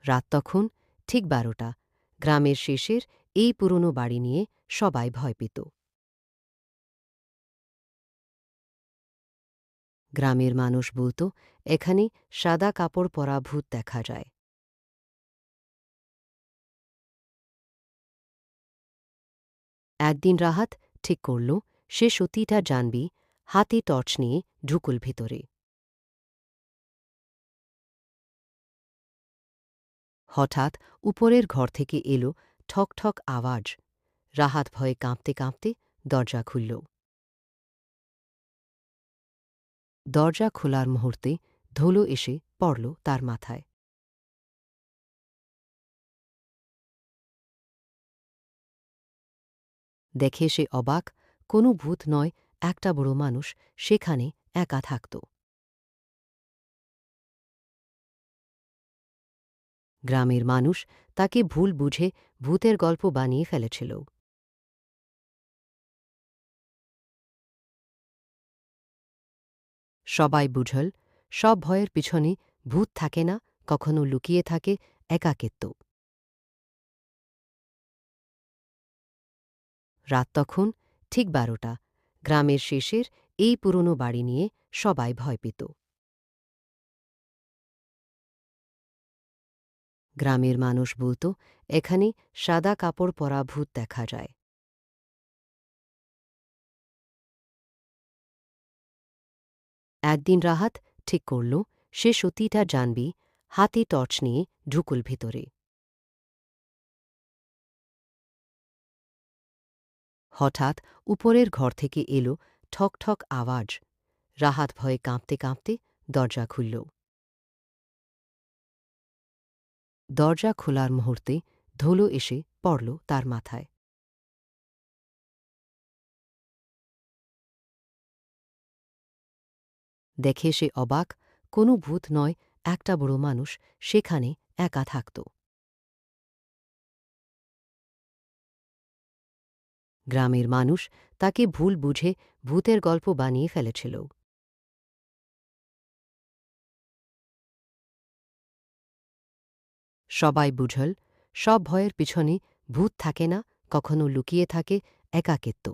রাত তখন ঠিক 12টা। গ্রামের শেষের এই পুরনো বাড়ি নিয়ে সবাই ভয় পেত। গ্রামের মানুষ বলত, এখানে সাদা কাপড় পরা ভূত দেখা যায়। একদিন রাহাত ঠিক করল সে সত্যিটা জানবি। হাতে টর্চ নিয়ে ঢুকুল ভিতরে। হঠাৎ উপরের ঘর থেকে এলো ঠক ঠক আওয়াজ। রাহাত ভয়ে কাঁপতে কাঁপতে দরজা খুলল। দরজা খোলার মুহূর্তে ধুলো এসে পড়ল তার মাথায়। দেখে সে অবাক, কোনো ভূত নয়, একটা বড় মানুষ সেখানে একা থাকত। গ্রামের মানুষ তাকে ভুল বুঝে ভূতের গল্প বানিয়ে ফেলেছিল। সবাই বুঝল সব ভয়ের পিছনে ভূত থাকে না, কখনো লুকিয়ে থাকে একাকিত্ব। রাত তখন ঠিক 12টা। গ্রামের শেষের এই পুরনো বাড়ি নিয়ে সবাই ভয় পেত। গ্রামের মানুষ বলত, এখানে সাদা কাপড় পরা ভূত দেখা যায়। একদিন রাহাত ঠিক করল সে সত্যিটা জানবি। হাতে টর্চ নিয়ে ঢুকুল ভিতরে। হঠাৎ উপরের ঘর থেকে এলো ঠক ঠক আওয়াজ। রাহাত ভয়ে কাঁপতে কাঁপতে দরজা খুলল। দরজা খোলার মুহূর্তে ধুলো এসে পড়ল তার মাথায়। দেখে সে অবাক, কোনো ভূত নয়, একটা বড় মানুষ সেখানে একা থাকত। গ্রামের মানুষ তাকে ভুল বুঝে ভূতের গল্প বানিয়ে ফেলেছিল। সবাই বুঝল সব ভয়ের পিছনে ভূত থাকে না, কখনো লুকিয়ে থাকে একাকিত্ব।